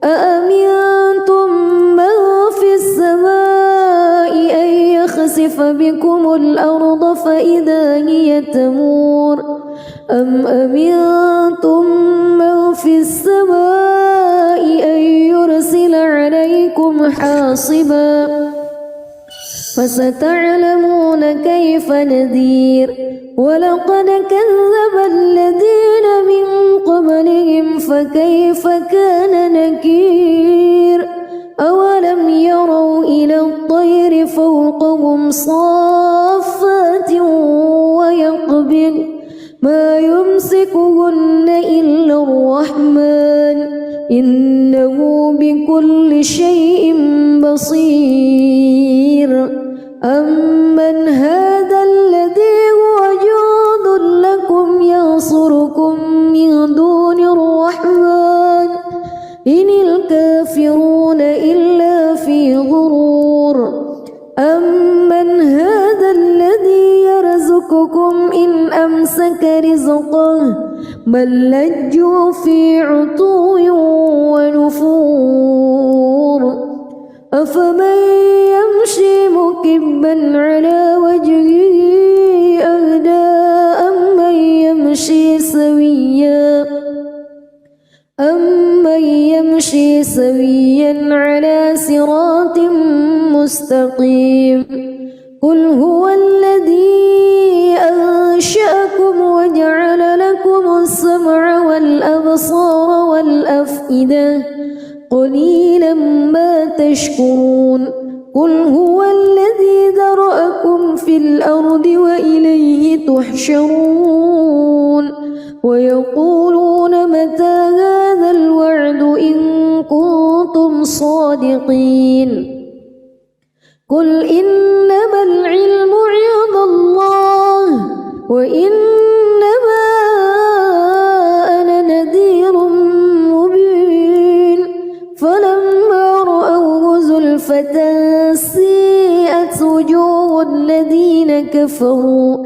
أأمنتم من في السماء أن يخسف بكم الأرض فإذا هي تمور أم أمنتم من في السماء أن يرسل عليكم حاصبا فستعلمون كيف نذير ولقد كذب الذين من قبلهم فكيف كان نكير أولم يروا إلى الطير فوقهم صافات ويقبض ما يمسكهن إلا الرحمن إنه بكل شيء بصير أمن هذا الذي هو جند لكم ينصركم من دون الرحمن إن الكافرون إلا في غرور أمن هذا الذي يرزقكم إن أمسك رزقه بل لجوا في عتو ونفور أفمن يمشي مكبا على وجهه أهدى أمن يمشي سويا على صراط مستقيم قل هو الذي أنشأكم وجعل لكم السمع والأبصار والأفئدة قليلا ما تشكرون قل هو الذي ذرأكم في الأرض وإليه تحشرون ويقولون متى هذا الوعد إن كنتم صادقين قل إنما العلم عند الله وإنما أنا نذير مبين فلما رأوه زلفة سيئت وجوه الذين كفروا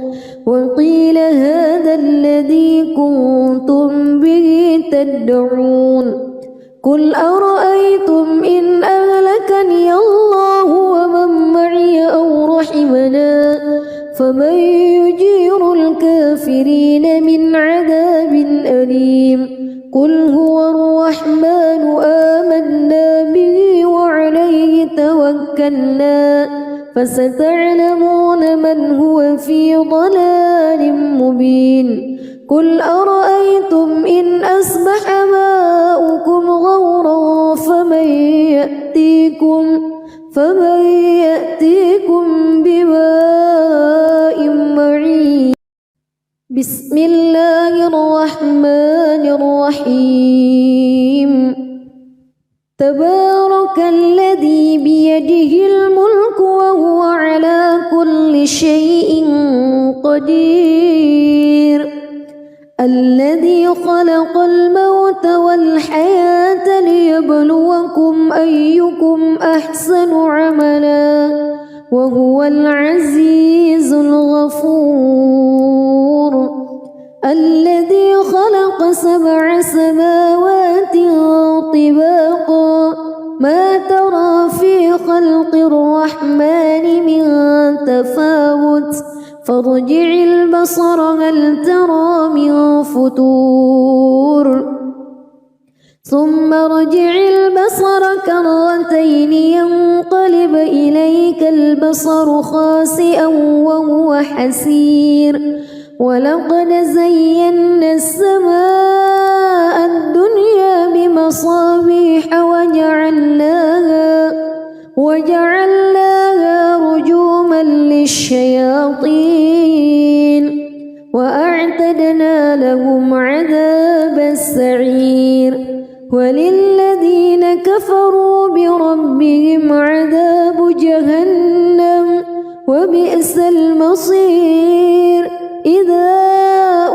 وقيل هذا الذي كنتم به تدعون قل أرأيتم إن أهلكني الله ومن معي أو رحمنا فمن يجير الكافرين من قل هو الرحمن آمنا به وعليه توكلنا فستعلمون من هو في ضلال مبين قل أرأيتم إن أصبح ماؤكم غورا فمن يأتيكم بماء معين بسم الله الرحمن الرحيم تبارك الذي بيده الملك وهو على كل شيء قدير الذي خلق الموت والحياة ليبلوكم أيكم أحسن عملا وهو العزيز الغفور الذي خلق 7 سماوات طباقا ما ترى في خلق الرحمن من تفاوت فارجع البصر هل ترى من فطور ثم ارجع البصر كرتين ينقلب إليك البصر خاسئا وهو حسير ولقد زينا السماء الدنيا بمصابيح وجعلناها رجوما للشياطين وأعتدنا لهم عذاب السعير وللذين كفروا بربهم عذاب جهنم وبئس المصير إذا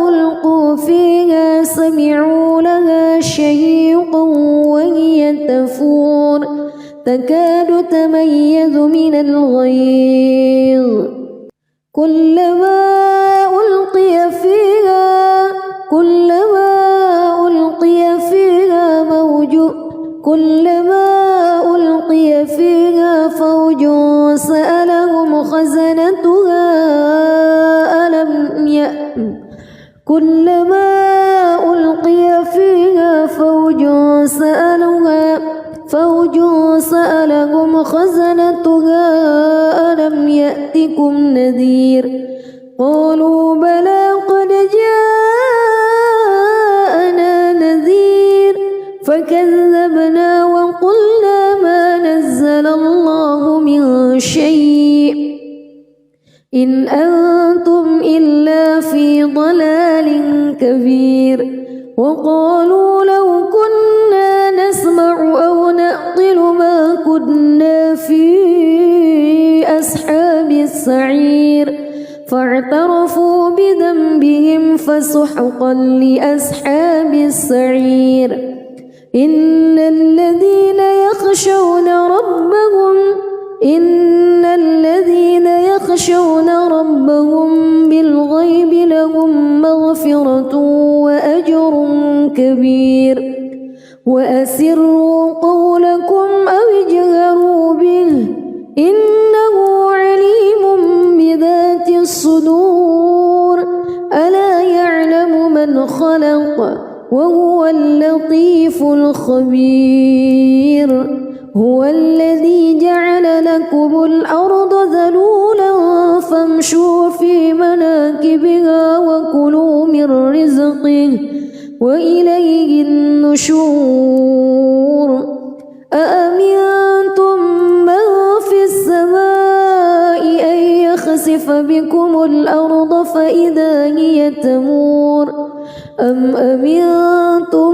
ألقوا فيها سمعوا لها شهيقا وهي تفور تكاد تميز من الغيظ كلما ألقي فيها فوج سألهم خزنتها كلما ألقي فيها فوج سألهم خزنتها ألم يأتكم نذير قالوا بلى قد جاءنا نذير فكذبنا وقلنا ما نزل الله من شيء إن أنتم إلا في ضلال كبير وقالوا لو كنا نسمع أو نعقل ما كنا في أصحاب السعير فاعترفوا بذنبهم فسحقا لأصحاب السعير إن الذين يخشون ربهم بالغيب لهم مغفرة وأجر كبير وأسروا قولكم أو اجهروا به إنه عليم بذات الصدور ألا يعلم من خلق وهو اللطيف الخبير هو الذي جعل لكم الأرض ذلولا فامشوا في مناكبها وكلوا من رزقه وإليه النشور أأمنتم من في السماء أن يخسف بكم الأرض فإذا هي تمور أم أمنتم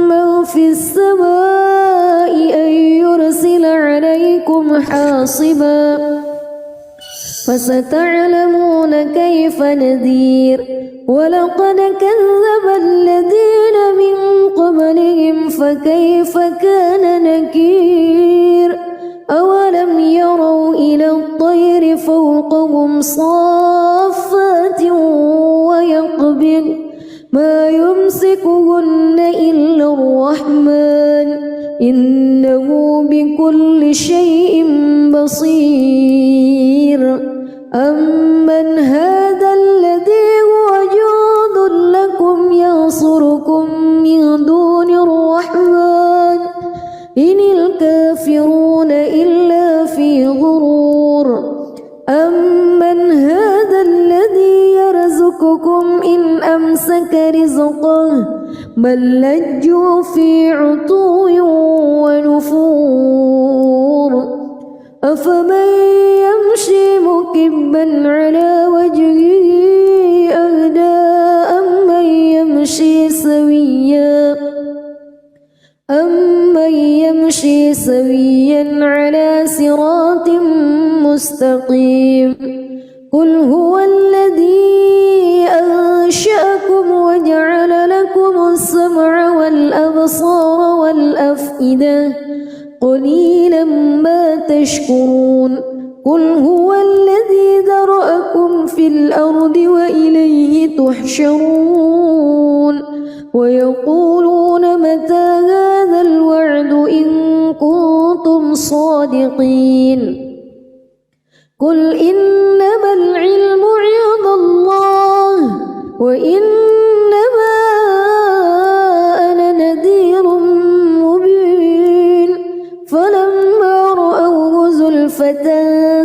من في السماء أن يرسل عليكم حاصبا فستعلمون كيف نذير ولقد كذب الذين من قبلهم فكيف كان نكير أولم يروا إلى الطير فوقهم صافات ويقبض ما يمسكهن إلا الرحمن إنه بكل شيء بصير أمن هذا الذي هو جند لكم ينصركم من دون أمسك رزقه بل لجوا في عتو ونفور أفمن يمشي مكبا على وجهه أهدى أمن يمشي سويا على صراط مستقيم قل هو الذي أنشأكم وجعل لكم السمع والأبصار والأفئدة قليلا ما تشكرون قل هو الذي ذرأكم في الأرض وإليه تحشرون ويقولون متى هذا الوعد إن كنتم صادقين قل إنما العلم عند الله وإنما أنا نذير مبين فلما رأوه زلفة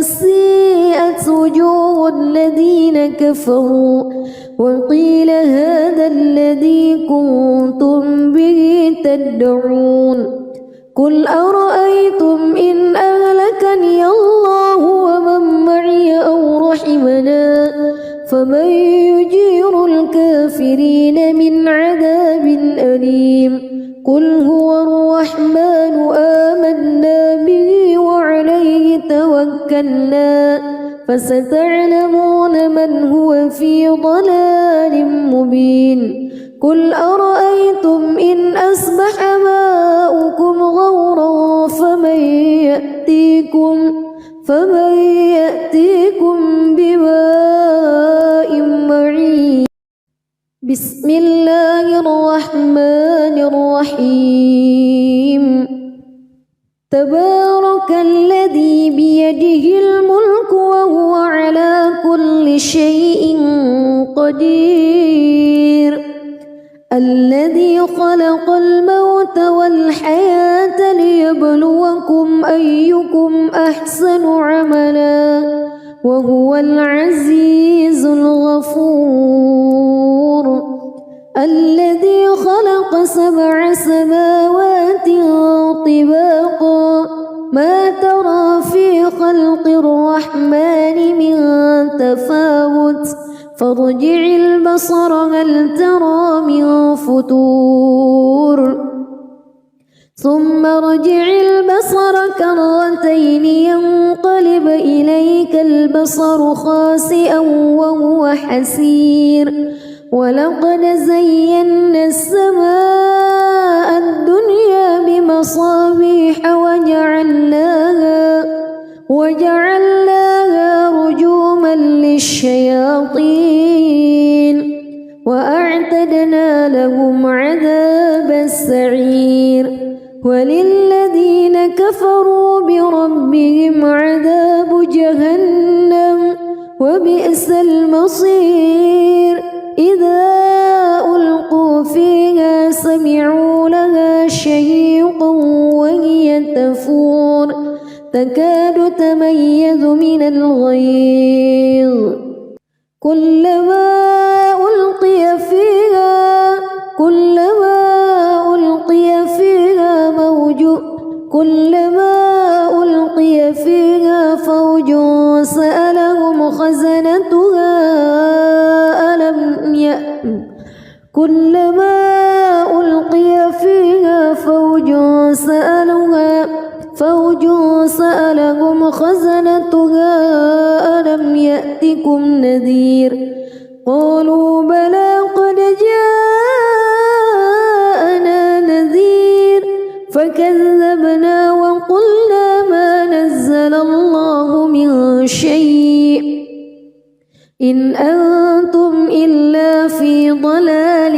سيئت وجوه الذين كفروا وقيل هذا الذي كنتم به تدعون قل أرأيتم إن أهلكني الله ومن معي أو رحمنا فمن يجير الكافرين من عذاب أليم قل هو الرحمن آمنا به وعليه توكلنا فستعلمون من هو في ضلال مبين قل أرأيتم إن أصبح ماؤكم غورا فمن يأتيكم بماء معين بسم الله الرحمن الرحيم تبارك الذي بيده الملك وهو على كل شيء قدير الذي خلق الموت والحياة ليبلوكم أيكم أحسن عملا وهو العزيز الغفور الذي خلق 7 سماوات طباقا ما ترى في خلق الرحمن من تفاوت فارجع البصر هل ترى من فطور ثم ارجع البصر كرتين ينقلب إليك البصر خاسئا وهو حسير ولقد زينا السماء الدنيا بمصابيح وجعلناها رجوما للشياطين وأعتدنا لهم عذاب السعير وللذين كفروا بربهم عذاب جهنم وبئس المصير إذا ألقوا فيها سمعوا لها شهيقا وهي تفور تكاد تميز من الغيظ كلما ألقي فيها فوج سألهم خزنتها كلما ألقي فيها فوج سألهم خزنتها ألم يأتكم نذير قالوا بلى قد جاءنا نذير فكذبنا وقلنا ما نزل الله من شيء إن أنتم إلا في ضلال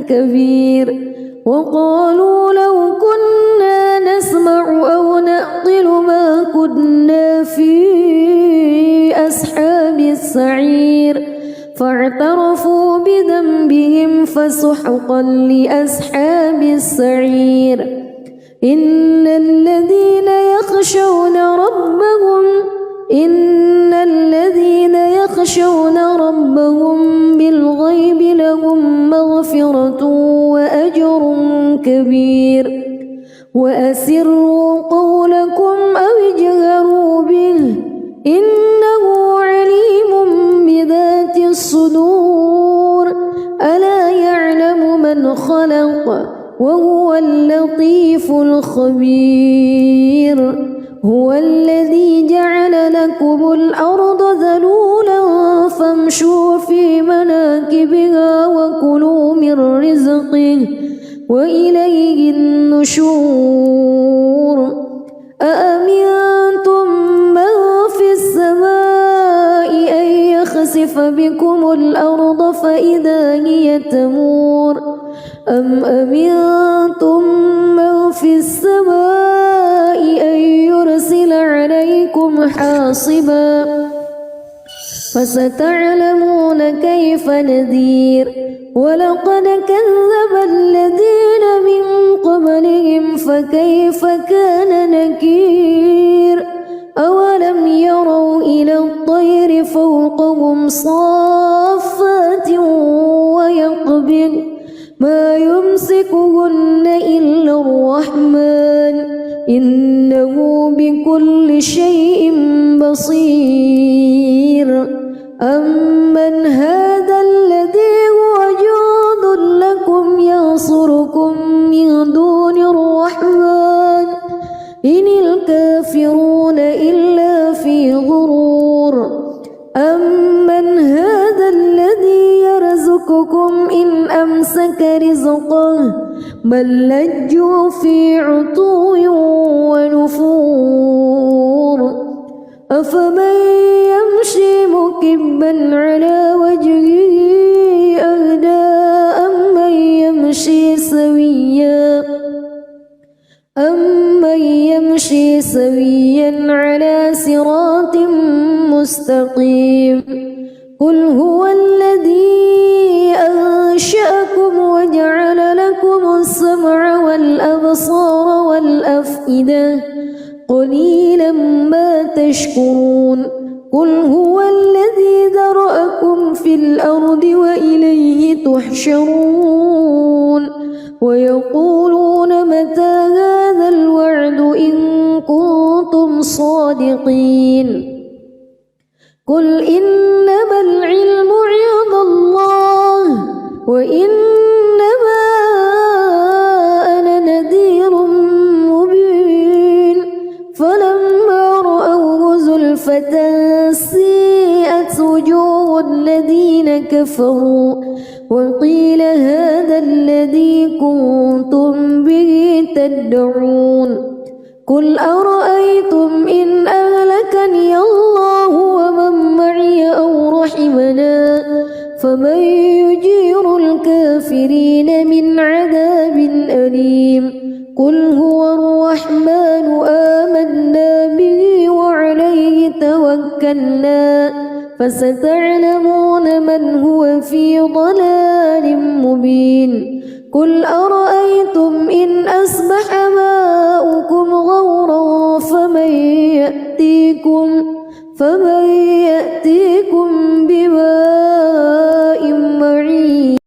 كبير وقالوا لو كنا نسمع أو نعقل ما كنا في أصحاب السعير فاعترفوا بذنبهم فسحقا لأصحاب السعير إن الذين يخشون ربهم بالغيب لهم وأسروا قولكم أو اجهروا به إنه عليم بذات الصدور ألا يعلم من خلق وهو اللطيف الخبير هو الذي جعل لكم الأرض ذلولا فامشوا في مناكبها وكلوا من رزقه وإليه النشور أأمنتم من في السماء أن يخسف بكم الأرض فإذا هي تمور أم أمنتم من في السماء أن يرسل عليكم حاصبا فستعلمون كيف نذير ولقد كذب الذين من قبلهم فكيف كان نكير أولم يروا إلى الطير فوقهم صافات ويقبض ما يمسكهن إلا الرحمن إنه بكل شيء بصير أمن هذا الذي هو جند لكم ينصركم من دون الرحمن إن الكافرون إلا في غرور أمن هذا الذي يرزقكم إن أمسك رزقه بل لجوا في عتو ونفور أفمن يمشي مكبا على وجهه أهدى أمن يمشي سويا على صراط مستقيم قل هو الذي أنشأكم وجعل لكم السمع والأبصار والأفئدة قليلا ما تشكرون قل هو الذي ذرأكم في الأرض وإليه تحشرون ويقولون متى هذا الوعد إن كنتم صادقين قل إنما العلم عند الله وإنما أنا نذير مبين فلما رأوه زلفة سيئت وجوه الذين كفروا وقيل هذا الذي كنتم به تدعون قل أرأيتم إن أهلكني الله ومن معي أو رحمنا فمن يجير الكافرين من عذاب أليم قل هو الرحمن آمنا به وعليه توكلنا فستعلمون من هو في ضلال مبين قل أرأيتم إن أصبح ماؤكم غورا فمن يأتيكم